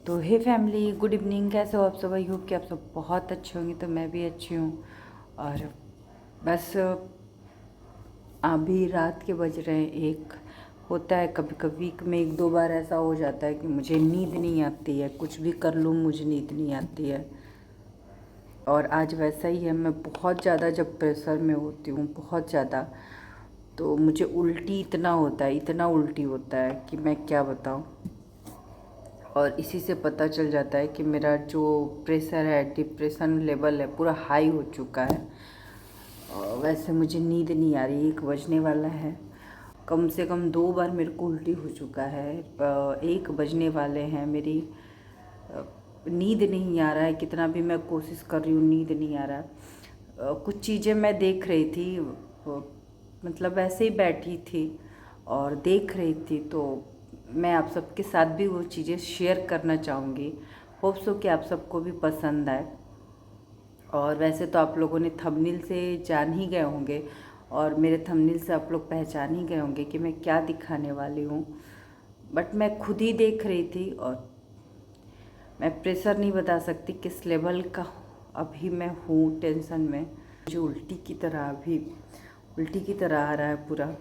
तो हे family, good evening. कैसे हो आप सब? आई होप कि आप सब बहुत अच्छे होंगे। तो मैं भी अच्छी हूँ। और बस अभी रात के बज रहे हैं 1। होता है कभी कभी वीक में 1-2 बार ऐसा हो जाता है कि मुझे नींद नहीं आती है, कुछ भी कर लूँ मुझे नींद नहीं आती है। और आज वैसा ही है। मैं बहुत ज़्यादा जब प्रेशर में होती हूँ, बहुत ज़्यादा, तो मुझे उल्टी इतना होता है, इतना उल्टी होता है कि मैं क्या बताऊँ। और इसी से पता चल जाता है कि मेरा जो प्रेशर है, डिप्रेशन लेवल है, पूरा हाई हो चुका है। और वैसे मुझे नींद नहीं आ रही, 1 बजने वाला है। कम से कम 2 बार मेरे को उल्टी हो चुका है। 1 बजने वाले हैं, मेरी नींद नहीं आ रहा है। कितना भी मैं कोशिश कर रही हूँ, नींद नहीं आ रहा है। कुछ चीज़ें मैं देख रही थी, मतलब ऐसे ही बैठी थी और देख रही थी, तो मैं आप सबके साथ भी वो चीज़ें शेयर करना चाहूँगी। होप सो कि आप सबको भी पसंद आए। और वैसे तो आप लोगों ने थंबनेल से जान ही गए होंगे, और मेरे थंबनेल से आप लोग पहचान ही गए होंगे कि मैं क्या दिखाने वाली हूँ। बट मैं खुद ही देख रही थी, और मैं प्रेशर नहीं बता सकती किस लेवल का अभी मैं हूँ टेंशन में। मुझे उल्टी की तरह आ रहा है पूरा।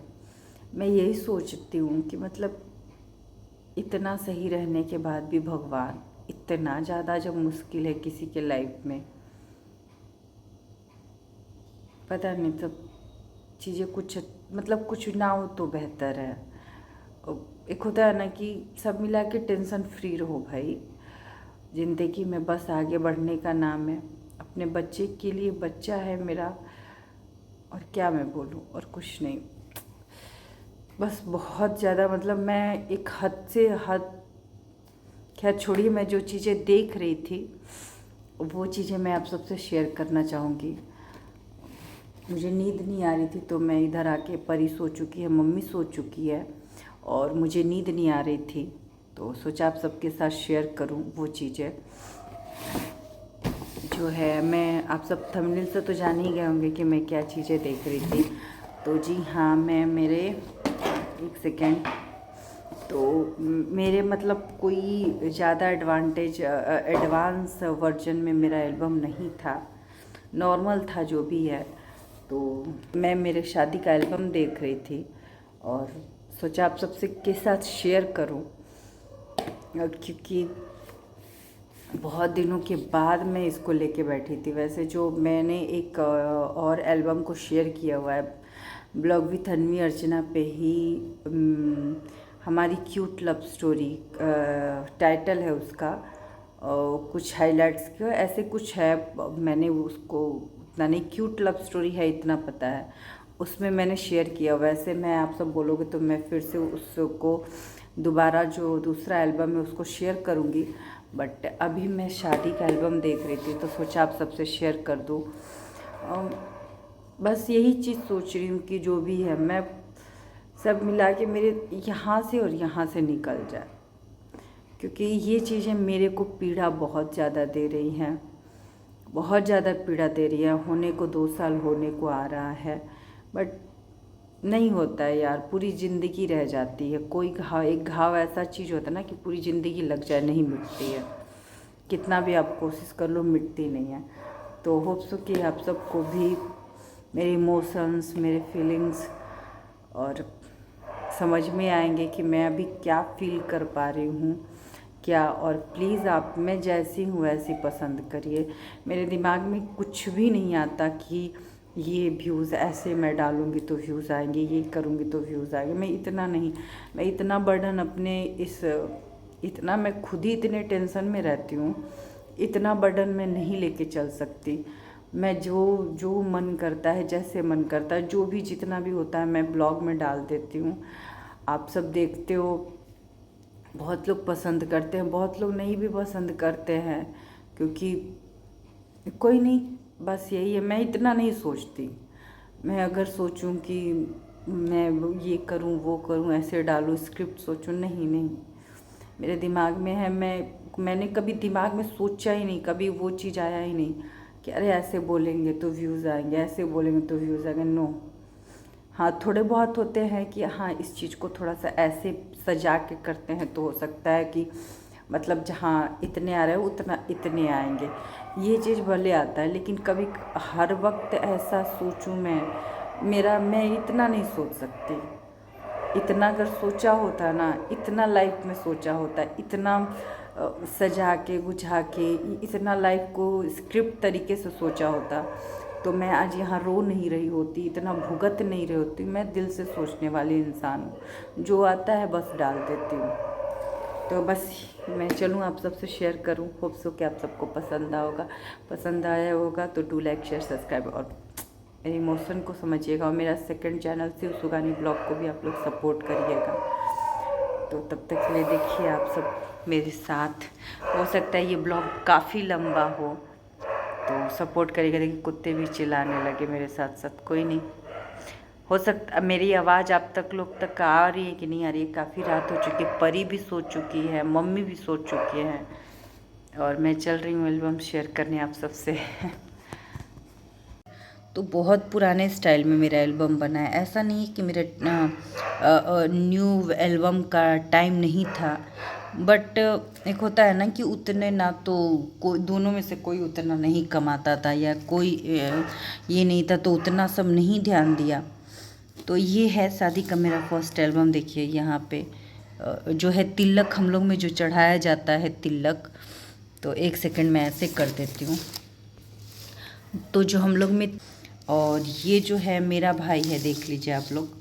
मैं यही सोचती हूँ कि मतलब इतना सही रहने के बाद भी भगवान, इतना ज़्यादा जब मुश्किल है किसी के लाइफ में, पता नहीं, सब चीज़ें कुछ मतलब कुछ ना हो तो बेहतर है। एक होता है ना कि सब मिला के टेंशन फ्री रहो भाई। ज़िंदगी में बस आगे बढ़ने का नाम है। अपने बच्चे के लिए, बच्चा है मेरा, और क्या मैं बोलूँ, और कुछ नहीं। बस बहुत ज़्यादा मतलब मैं एक हद से हद, खैर छोड़िए। मैं जो चीज़ें देख रही थी वो चीज़ें मैं आप सबसे शेयर करना चाहूँगी। मुझे नींद नहीं आ रही थी, तो मैं इधर आके, परी सो चुकी है, मम्मी सो चुकी है, और मुझे नींद नहीं आ रही थी, तो सोचा आप सबके साथ शेयर करूं वो चीज़ें जो है। मैं, आप सब थंबनेल से तो जान ही गए होंगे कि मैं क्या चीज़ें देख रही थी। तो जी हाँ, मैं मेरे, एक सेकेंड, तो मेरे मतलब कोई ज़्यादा एडवांस वर्जन में मेरा एल्बम नहीं था, नॉर्मल था जो भी है। तो मैं मेरे शादी का एल्बम देख रही थी, और सोचा आप सबसे के साथ शेयर करूं, क्योंकि बहुत दिनों के बाद मैं इसको लेके बैठी थी। वैसे जो मैंने एक और एल्बम को शेयर किया हुआ है, ब्लॉग विथ अनवी अर्चना पे ही, हमारी क्यूट लव स्टोरी टाइटल है उसका। कुछ हाइलाइट्स का ऐसे कुछ है, मैंने उसको उतना नहीं, क्यूट लव स्टोरी है इतना पता है, उसमें मैंने शेयर किया। वैसे मैं, आप सब बोलोगे तो मैं फिर से उसको दोबारा, जो दूसरा एल्बम है उसको शेयर करूँगी। बट अभी मैं शादी का एल्बम देख रही थी, तो सोचा आप सबसे शेयर कर दूँ। बस यही चीज़ सोच रही हूँ कि जो भी है, मैं सब मिला के मेरे यहाँ से और यहाँ से निकल जाए, क्योंकि ये चीज़ें मेरे को पीड़ा बहुत ज़्यादा दे रही हैं, बहुत ज़्यादा पीड़ा दे रही है। होने को 2 साल होने को आ रहा है, बट नहीं होता है यार, पूरी ज़िंदगी रह जाती है। कोई घाव, एक घाव ऐसा चीज़ होता है ना कि पूरी ज़िंदगी लग जाए, नहीं मिटती है, कितना भी आप कोशिश कर लो मिटती नहीं है। तो होप सो कि आप सबको भी मेरे इमोशंस, मेरे फीलिंग्स और समझ में आएंगे कि मैं अभी क्या फ़ील कर पा रही हूँ क्या। और प्लीज़ आप, मैं जैसी हूँ वैसी पसंद करिए। मेरे दिमाग में कुछ भी नहीं आता कि ये व्यूज़ ऐसे मैं डालूँगी तो व्यूज़ आएंगे, ये करूँगी तो व्यूज़ आएंगे। मैं इतना नहीं, मैं इतना बर्डन अपने इतना मैं खुद ही इतने टेंशन में रहती हूँ, इतना बर्डन मैं नहीं लेके चल सकती। मैं जो जो मन करता है, जैसे मन करता है, जो भी जितना भी होता है मैं ब्लॉग में डाल देती हूँ। आप सब देखते हो, बहुत लोग पसंद करते हैं, बहुत लोग नहीं भी पसंद करते हैं, क्योंकि कोई नहीं, बस यही है। मैं इतना नहीं सोचती। मैं अगर सोचूं कि मैं ये करूं, वो करूं, ऐसे डालूं, स्क्रिप्ट सोचूं, नहीं नहीं, मेरे दिमाग में है। मैंने कभी दिमाग में सोचा ही नहीं, कभी वो चीज़ आया ही नहीं कि अरे ऐसे बोलेंगे तो व्यूज़ आएंगे, ऐसे बोलेंगे तो व्यूज़ आएंगे। नो, हाँ थोड़े बहुत होते हैं कि हाँ इस चीज़ को थोड़ा सा ऐसे सजा के करते हैं तो हो सकता है कि मतलब जहाँ इतने आ रहे हैं उतना इतने आएंगे, ये चीज़ भले आता है, लेकिन कभी हर वक्त ऐसा सोचूं मैं इतना नहीं सोच सकती। इतना अगर सोचा होता ना, इतना लाइफ में सोचा होता, इतना सजा के गुझा के, इतना लाइफ को स्क्रिप्ट तरीके से सोचा होता, तो मैं आज यहाँ रो नहीं रही होती, इतना भुगत नहीं रही होती। मैं दिल से सोचने वाली इंसान हूँ, जो आता है बस डाल देती हूँ। तो बस मैं चलूँ आप सबसे शेयर करूँ, होप सो कि आप सबको पसंद आया होगा तो डू लाइक शेयर सब्सक्राइब और मेरे इमोशन को समझिएगा। और मेरा सेकंड चैनल शिव सुगानी ब्लॉग को भी आप लोग सपोर्ट करिएगा। तो तब तक के लिए देखिए आप सब मेरे साथ, हो सकता है ये ब्लॉग काफ़ी लंबा हो तो सपोर्ट करिएगा। देखिए कुत्ते भी चिल्लाने लगे मेरे साथ साथ, कोई नहीं, हो सकता मेरी आवाज़ आप तक लोग तक आ रही है कि नहीं आ रही है। काफ़ी रात हो चुकी है, परी भी सो चुकी है, मम्मी भी सो चुकी हैं, और मैं चल रही हूँ एल्बम शेयर करने आप सबसे। तो बहुत पुराने स्टाइल में मेरा एल्बम बना है, ऐसा नहीं है कि मेरा न्यू एल्बम का टाइम नहीं था, बट एक होता है ना कि उतने ना तो कोई, दोनों में से कोई उतना नहीं कमाता था, या कोई ये नहीं था, तो उतना सब नहीं ध्यान दिया। तो ये है शादी का मेरा फर्स्ट एल्बम। देखिए यहाँ पे जो है तिलक, हम लोग में जो चढ़ाया जाता है तिलक, तो एक सेकंड में ऐसे कर देती हूँ। तो जो हम लोग में, और ये जो है मेरा भाई है, देख लीजिए आप लोग,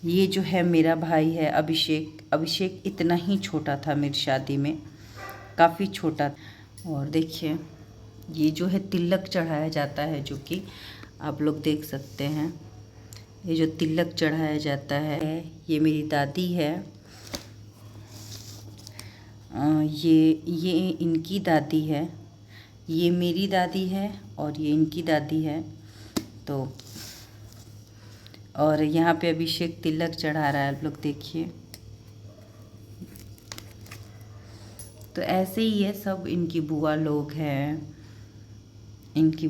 ये जो है मेरा भाई है अभिषेक इतना ही छोटा था मेरी शादी में, काफ़ी छोटा। और देखिए ये जो है तिलक चढ़ाया जाता है, जो कि आप लोग देख सकते हैं, ये जो तिलक चढ़ाया जाता है, ये मेरी दादी है, ये इनकी दादी है, ये मेरी दादी है, और ये इनकी दादी है। तो और यहाँ पे अभिषेक तिलक चढ़ा रहा है, आप लोग देखिए। तो ऐसे ही है सब, इनकी बुआ लोग हैं, इनकी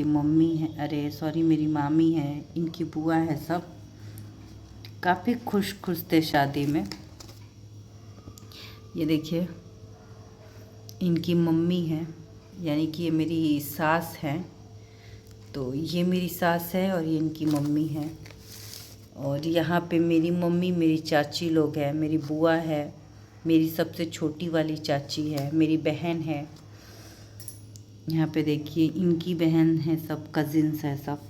मम्मी है, अरे सॉरी मेरी मामी है, इनकी बुआ है, सब काफ़ी खुश थे शादी में। ये देखिए इनकी मम्मी है, यानी कि ये मेरी सास है। तो ये मेरी सास है और ये इनकी मम्मी है। और यहाँ पे मेरी मम्मी, मेरी चाची लोग हैं, मेरी बुआ है, मेरी सबसे छोटी वाली चाची है, मेरी बहन है। यहाँ पे देखिए इनकी बहन है, सब कज़िन्स हैं, सब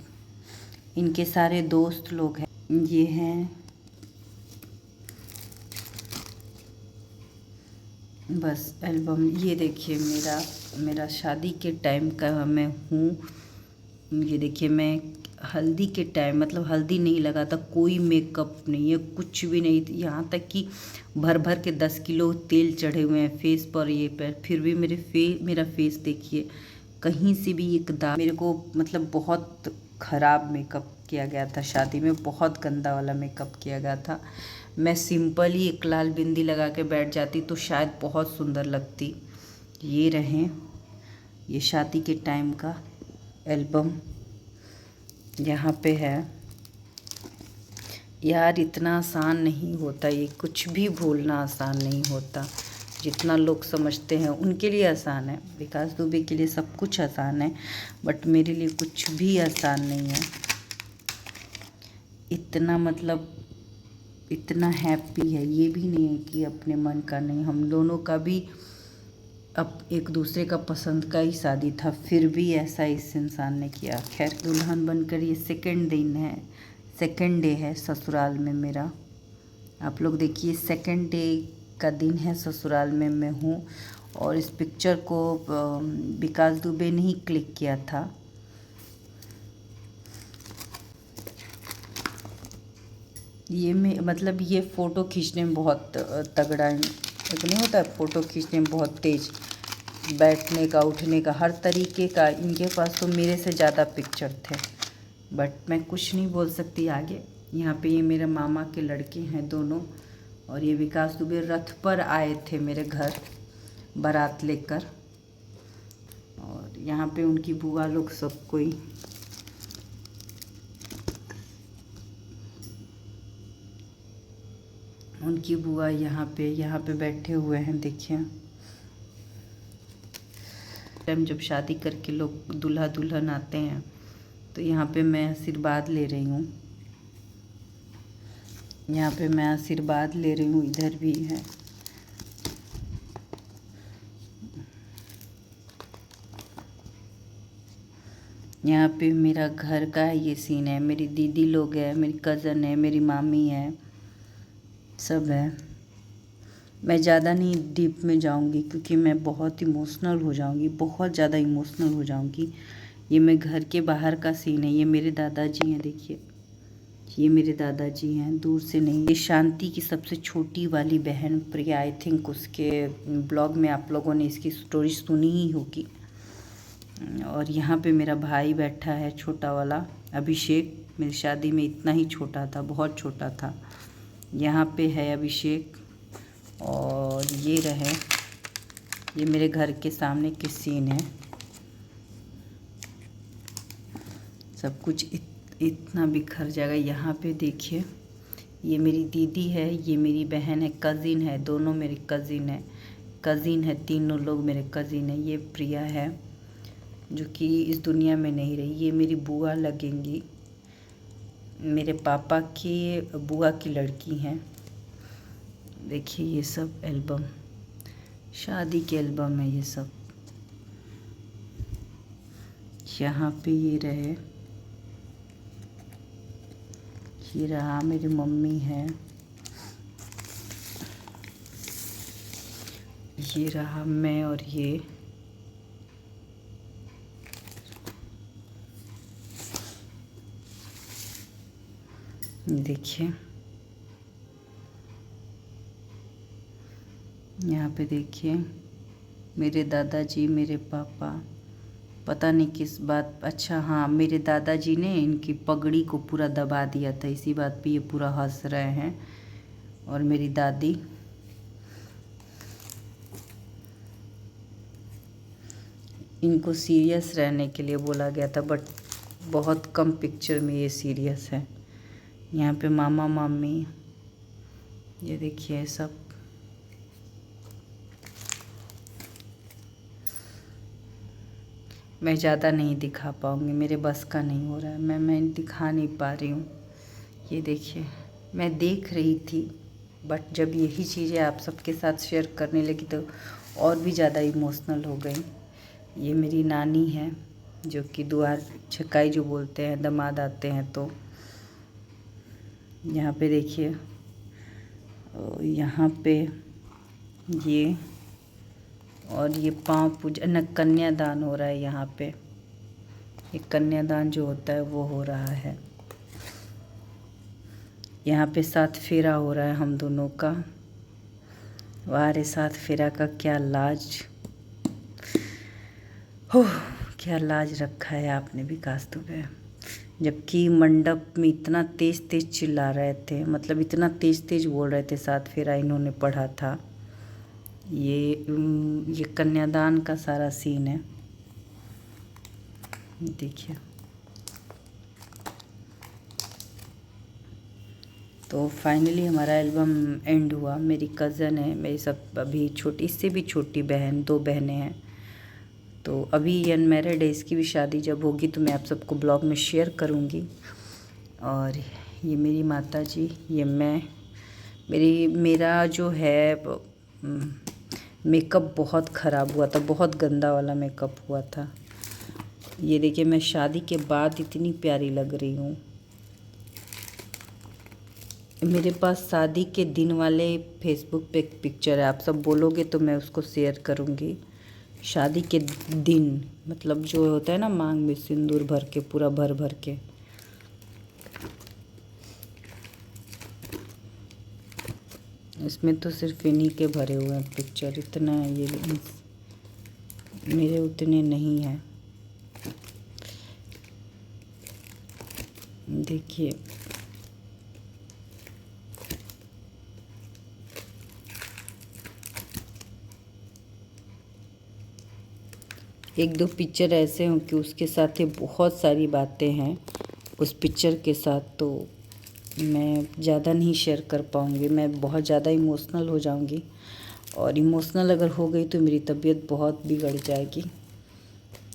इनके सारे दोस्त लोग हैं। ये हैं, बस एल्बम। ये देखिए मेरा शादी के टाइम का मैं हूँ। ये देखिए मैं हल्दी के टाइम, मतलब हल्दी नहीं लगा था, कोई मेकअप नहीं है, कुछ भी नहीं, यहाँ तक कि भर भर के 10 किलो तेल चढ़े हुए हैं फेस पर, ये पर, फिर भी मेरा फेस देखिए, कहीं से भी एक दाग। मेरे को मतलब बहुत ख़राब मेकअप किया गया था शादी में, बहुत गंदा वाला मेकअप किया गया था। मैं सिंपल ही एक लाल बिंदी लगा के बैठ जाती तो शायद बहुत सुंदर लगती। ये रहें, ये शादी के टाइम का एल्बम यहाँ पे है। यार इतना आसान नहीं होता, ये कुछ भी भूलना आसान नहीं होता। जितना लोग समझते हैं उनके लिए आसान है, विकास दुबे के लिए सब कुछ आसान है, बट मेरे लिए कुछ भी आसान नहीं है। इतना मतलब इतना हैप्पी है, ये भी नहीं है कि अपने मन का नहीं, हम दोनों का भी अब एक दूसरे का पसंद का ही शादी था, फिर भी ऐसा इस इंसान ने किया। खैर दुल्हन बनकर ये सेकंड डे है ससुराल में मेरा। आप लोग देखिए सेकंड डे का दिन है, ससुराल में मैं हूँ। और इस पिक्चर को विकास दुबे ने ही क्लिक किया था। ये मतलब ये फ़ोटो खींचने में बहुत तगड़ा है, एक नहीं होता फ़ोटो खींचने में बहुत तेज़, बैठने का, उठने का, हर तरीके का। इनके पास तो मेरे से ज़्यादा पिक्चर थे, बट मैं कुछ नहीं बोल सकती आगे। यहाँ पे ये मेरे मामा के लड़के हैं दोनों, और ये विकास दुबे रथ पर आए थे मेरे घर बारात लेकर। और यहाँ पे उनकी बुआ लोग सब कोई। उनकी बुआ यहाँ पे बैठे हुए हैं। देखिए, टाइम जब शादी करके लोग दूल्हा दुल्हन आते हैं तो यहाँ पे मैं आशीर्वाद ले रही हूँ। यहाँ पे मैं आशीर्वाद ले रही हूँ। इधर भी है। यहाँ पे मेरा घर का ये सीन है। मेरी दीदी लोग हैं, मेरी कज़न है, मेरी मामी है, सब है। मैं ज़्यादा नहीं डीप में जाऊँगी क्योंकि मैं बहुत इमोशनल हो जाऊँगी, बहुत ज़्यादा इमोशनल हो जाऊँगी। ये मैं घर के बाहर का सीन है। ये मेरे दादाजी हैं, देखिए, ये मेरे दादाजी हैं, दूर से नहीं। ये शांति की सबसे छोटी वाली बहन प्रिया, आई थिंक उसके ब्लॉग में आप लोगों ने इसकी स्टोरी सुनी ही होगी। और यहाँ पे मेरा भाई बैठा है, छोटा वाला अभिषेक। मेरी शादी में इतना ही छोटा था, बहुत छोटा था। यहाँ पे है अभिषेक। और ये रहे, ये मेरे घर के सामने के सीन है। सब कुछ इतना बिखर जाएगा। यहाँ पे देखिए, ये मेरी दीदी है, ये मेरी बहन है, कज़िन है, दोनों मेरी कज़िन है, तीनों लोग मेरे कज़िन है। ये प्रिया है जो कि इस दुनिया में नहीं रही। ये मेरी बुआ लगेंगी, मेरे पापा की बुआ की लड़की हैं। देखिए, ये सब एल्बम, शादी के एल्बम है ये सब। यहाँ पे ये रहे, ये रहा, मेरी मम्मी है, ये रहा मैं, और ये देखिए, यहाँ पे देखिए, मेरे दादाजी, मेरे पापा, पता नहीं किस बात, अच्छा हाँ, मेरे दादाजी ने इनकी पगड़ी को पूरा दबा दिया था, इसी बात पे ये पूरा हंस रहे हैं। और मेरी दादी, इनको सीरियस रहने के लिए बोला गया था, बट बहुत कम पिक्चर में ये सीरियस है। यहाँ पे मामा मामी, ये देखिए सब। मैं ज़्यादा नहीं दिखा पाऊँगी, मेरे बस का नहीं हो रहा है, मैं दिखा नहीं पा रही हूँ। ये देखिए, मैं देख रही थी, बट जब यही चीज़ें आप सबके साथ शेयर करने लगी तो और भी ज़्यादा इमोशनल हो गई। ये मेरी नानी है जो कि द्वार छकाई जो बोलते हैं, दामाद आते हैं तो। यहाँ पे देखिए, यहाँ पे ये, और ये पाँव पूजा न, कन्यादान हो रहा है यहाँ पे। ये कन्यादान जो होता है वो हो रहा है। यहाँ पे 7 फेरा हो रहा है हम दोनों का। वाह रे, 7 फेरा का क्या लाज हो, क्या लाज रखा है आपने भी कास्तु पे। जबकि मंडप में इतना तेज तेज चिल्ला रहे थे, मतलब इतना तेज तेज बोल रहे थे, 7 फेरा इन्होंने पढ़ा था। ये कन्यादान का सारा सीन है, देखिए। तो फाइनली हमारा एल्बम एंड हुआ। मेरी कज़न है, मेरी सब अभी छोटी, इससे भी छोटी बहन, 2 बहनें हैं। तो अभी ये अनमैरिड है, इसकी भी शादी जब होगी तो मैं आप सबको ब्लॉग में शेयर करूँगी। और ये मेरी माता जी, ये मैं, मेरा जो है मेकअप बहुत ख़राब हुआ था, बहुत गंदा वाला मेकअप हुआ था। ये देखिए, मैं शादी के बाद इतनी प्यारी लग रही हूँ। मेरे पास शादी के दिन वाले फेसबुक पे एक पिक्चर है, आप सब बोलोगे तो मैं उसको शेयर करूँगी। शादी के दिन, मतलब जो होता है ना, मांग में सिंदूर भर के, पूरा भर भर के। इसमें तो सिर्फ इन्हीं के भरे हुए हैं पिक्चर, इतना ये मेरे उतने नहीं हैं। देखिए, एक दो पिक्चर ऐसे हों कि उसके साथ ही बहुत सारी बातें हैं उस पिक्चर के साथ, तो मैं ज़्यादा नहीं शेयर कर पाऊँगी, मैं बहुत ज़्यादा इमोशनल हो जाऊँगी, और इमोशनल अगर हो गई तो मेरी तबीयत बहुत बिगड़ जाएगी।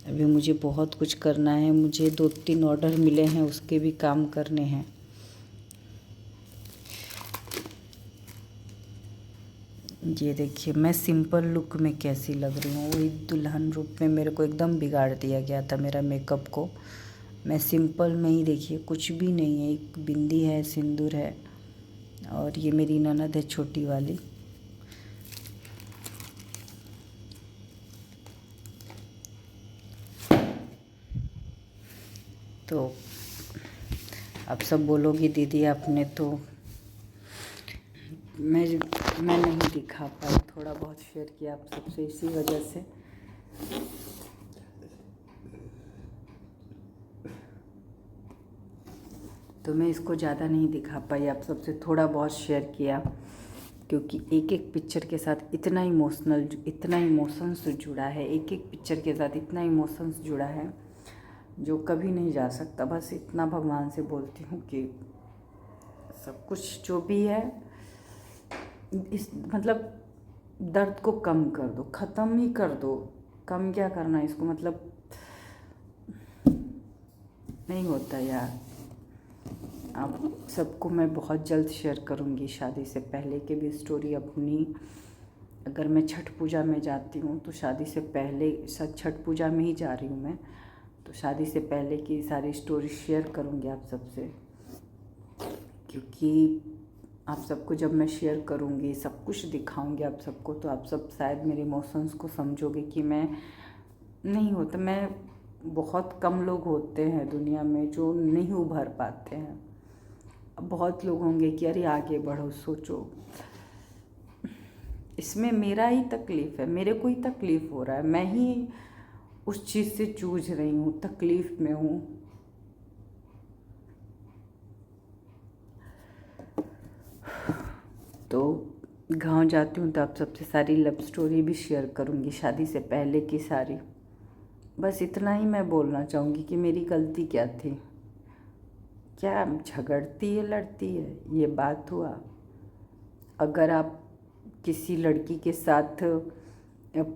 अभी मुझे बहुत कुछ करना है, मुझे 2-3 ऑर्डर मिले हैं, उसके भी काम करने हैं। ये देखिए मैं सिंपल लुक में कैसी लग रही हूँ, वही दुल्हन रूप में मेरे को एकदम बिगाड़ दिया गया था मेरा मेकअप को। मैं सिंपल में ही, देखिए कुछ भी नहीं है, एक बिंदी है, सिंदूर है, और ये मेरी ननद है छोटी वाली। तो आप सब बोलोगी दीदी आपने तो, मैं नहीं दिखा पाई, थोड़ा बहुत शेयर किया आप सबसे इसी वजह से। तो मैं इसको ज़्यादा नहीं दिखा पाई, आप सबसे थोड़ा बहुत शेयर किया, क्योंकि एक एक पिक्चर के साथ इतना इमोशंस जुड़ा है, एक एक पिक्चर के साथ इतना इमोशंस जुड़ा है जो कभी नहीं जा सकता। बस इतना भगवान से बोलती हूँ कि सब कुछ जो भी है, इस मतलब दर्द को कम कर दो, ख़त्म ही कर दो। कम क्या करना है इसको, मतलब नहीं होता यार। आप सबको मैं बहुत जल्द शेयर करूँगी शादी से पहले की भी स्टोरी अपनी। अगर मैं छठ पूजा में जाती हूँ तो शादी से पहले, छठ पूजा में ही जा रही हूँ मैं, तो शादी से पहले की सारी स्टोरी शेयर करूँगी आप सबसे, क्योंकि आप सबको जब मैं शेयर करूँगी, सब कुछ दिखाऊँगी आप सबको, तो आप सब शायद मेरे इमोशंस को समझोगे कि मैं नहीं होता। मैं बहुत कम लोग होते हैं दुनिया में जो नहीं उभर पाते हैं। अब बहुत लोग होंगे कि अरे आगे बढ़ो, सोचो, इसमें मेरा ही तकलीफ़ है, मेरे को ही तकलीफ़ हो रहा है, मैं ही उस चीज़ से जूझ रही हूँ, तकलीफ़ में हूँ। तो गांव जाती हूँ तो आप सबसे सारी लव स्टोरी भी शेयर करूँगी, शादी से पहले की सारी। बस इतना ही मैं बोलना चाहूँगी कि मेरी गलती क्या थी, क्या झगड़ती है लड़ती है, ये बात हुआ। अगर आप किसी लड़की के साथ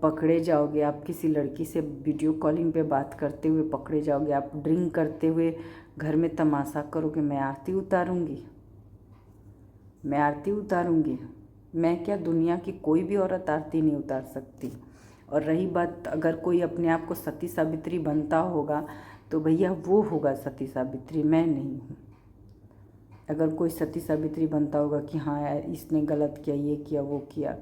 पकड़े जाओगे, आप किसी लड़की से वीडियो कॉलिंग पे बात करते हुए पकड़े जाओगे, आप ड्रिंक करते हुए घर में तमाशा करोगे, मैं आरती उतारूँगी, मैं आरती उतारूँगी। मैं क्या, दुनिया की कोई भी औरत आरती नहीं उतार सकती। और रही बात, अगर कोई अपने आप को सती सावित्री बनता होगा तो भैया वो होगा सती सावित्री, मैं नहीं हूँ। अगर कोई सती सावित्री बनता होगा कि हाँ यार इसने गलत किया, ये किया, वो किया,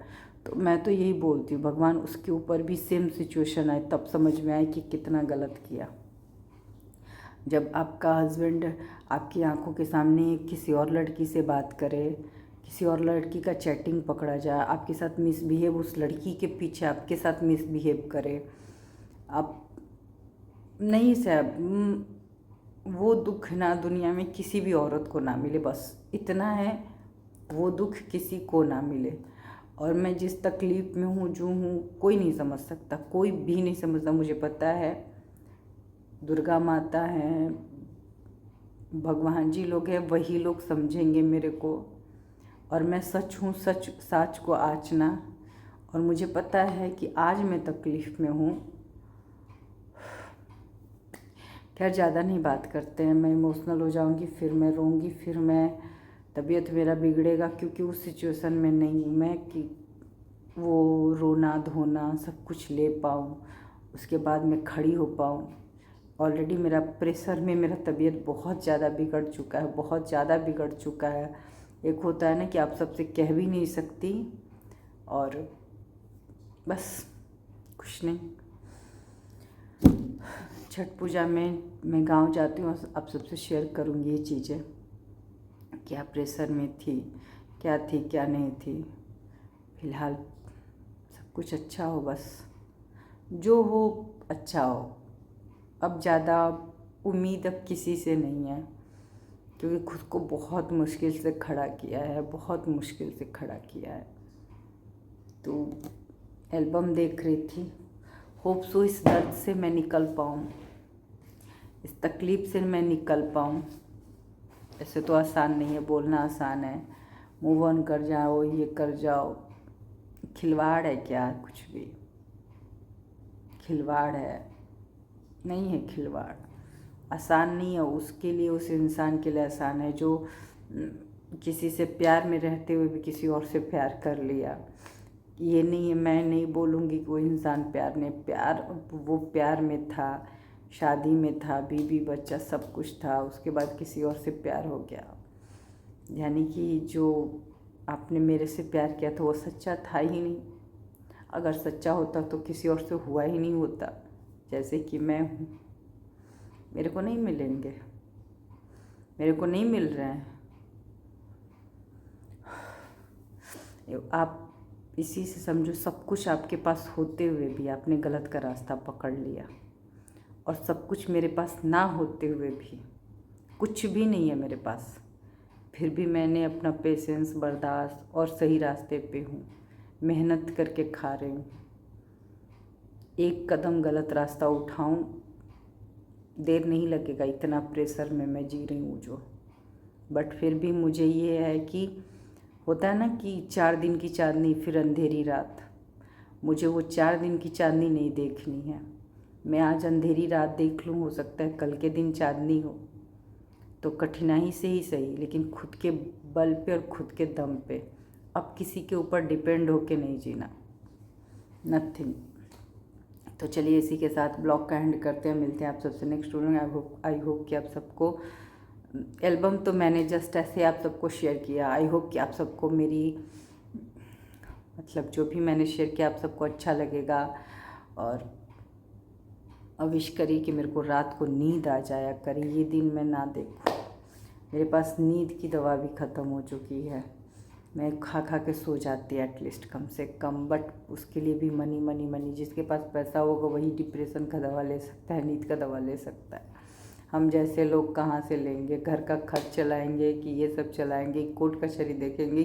तो मैं तो यही बोलती हूँ भगवान उसके ऊपर भी सेम सिचुएशन आए तब समझ में आए कि कितना गलत किया। जब आपका हस्बैंड आपकी आंखों के सामने किसी और लड़की से बात करे, किसी और लड़की का चैटिंग पकड़ा जाए, आपके साथ मिसबिहेव, उस लड़की के पीछे आपके साथ मिसबिहेव करे, आप नहीं सह, वो दुख ना दुनिया में किसी भी औरत को ना मिले, बस इतना है, वो दुख किसी को ना मिले। और मैं जिस तकलीफ़ में हूँ, जो हूँ, कोई नहीं समझ सकता, कोई भी नहीं समझता। मुझे पता है दुर्गा माता हैं, भगवान जी लोग हैं, वही लोग समझेंगे मेरे को। और मैं सच हूँ, सच साच को आचना। और मुझे पता है कि आज मैं तकलीफ़ में हूँ। खैर ज़्यादा नहीं बात करते हैं, मैं इमोशनल हो जाऊँगी, फिर मैं रोऊँगी, फिर मैं तबीयत मेरा बिगड़ेगा, क्योंकि उस सिचुएशन में नहीं हूँ मैं कि वो रोना धोना सब कुछ ले पाऊँ, उसके बाद मैं खड़ी हो पाऊँ। ऑलरेडी मेरा प्रेशर में मेरा तबीयत बहुत ज़्यादा बिगड़ चुका है, बहुत ज़्यादा बिगड़ चुका है। एक होता है ना कि आप सबसे कह भी नहीं सकती, और बस कुछ नहीं। छठ पूजा में मैं गांव जाती हूँ, आप सबसे शेयर करूँगी ये चीज़ें, क्या प्रेशर में थी, क्या थी क्या नहीं थी। फ़िलहाल सब कुछ अच्छा हो, बस जो हो अच्छा हो। अब ज़्यादा उम्मीद अब किसी से नहीं है, क्योंकि खुद को बहुत मुश्किल से खड़ा किया है, बहुत मुश्किल से खड़ा किया है। तो एल्बम देख रही थी, होप सो इस दर्द से मैं निकल पाऊँ, इस तकलीफ़ से मैं निकल पाऊँ। ऐसे तो आसान नहीं है, बोलना आसान है, मूव ऑन कर जाओ, ये कर जाओ। खिलवाड़ है क्या? कुछ भी खिलवाड़ है, नहीं है खिलवाड़। आसान नहीं है उसके लिए, उस इंसान के लिए आसान है जो किसी से प्यार में रहते हुए भी किसी और से प्यार कर लिया। ये नहीं है, मैं नहीं बोलूँगी कि वो इंसान वो प्यार में था, शादी में था, बीवी बच्चा सब कुछ था, उसके बाद किसी और से प्यार हो गया। यानी कि जो आपने मेरे से प्यार किया था वो सच्चा था ही नहीं। अगर सच्चा होता तो किसी और से हुआ ही नहीं होता। जैसे कि मैं हूँ, मेरे को नहीं मिलेंगे, मेरे को नहीं मिल रहे हैं। आप इसी से समझो, सब कुछ आपके पास होते हुए भी आपने गलत का रास्ता पकड़ लिया, और सब कुछ मेरे पास ना होते हुए भी, कुछ भी नहीं है मेरे पास, फिर भी मैंने अपना पेशेंस, बर्दाश्त और सही रास्ते पे हूँ, मेहनत करके खा रही हूँ। एक कदम गलत रास्ता उठाऊँ, देर नहीं लगेगा, इतना प्रेशर में मैं जी रही हूँ जो। बट फिर भी मुझे ये है कि होता है ना कि 4 दिन की चांदनी फिर अंधेरी रात, मुझे वो 4 दिन की चांदनी नहीं देखनी है। मैं आज अंधेरी रात देख लूँ, हो सकता है कल के दिन चांदनी हो, तो कठिनाई से ही सही, लेकिन खुद के बल पे और खुद के दम पे, अब किसी के ऊपर डिपेंड होके नहीं जीना, नथिंग। तो चलिए इसी के साथ ब्लॉग का एंड करते हैं, मिलते हैं आप सबसे नेक्स्ट वीडियो में। आई होप कि आप सबको एल्बम तो मैंने जस्ट ऐसे आप सबको शेयर किया, आई होप कि आप सबको मेरी मतलब जो भी मैंने शेयर किया आप सबको अच्छा लगेगा। और विश करिए कि मेरे को रात को नींद आ जाया करे, ये दिन मैं ना देखूँ। मेरे पास नींद की दवा भी ख़त्म हो चुकी है, मैं खा खा के सो जाती है एटलीस्ट कम से कम। बट उसके लिए भी मनी मनी मनी, जिसके पास पैसा होगा वही डिप्रेशन का दवा ले सकता है, नींद का दवा ले सकता है। हम जैसे लोग कहाँ से लेंगे? घर का खर्च चलाएंगे कि ये सब चलाएंगे, कोर्ट कचहरी देखेंगे।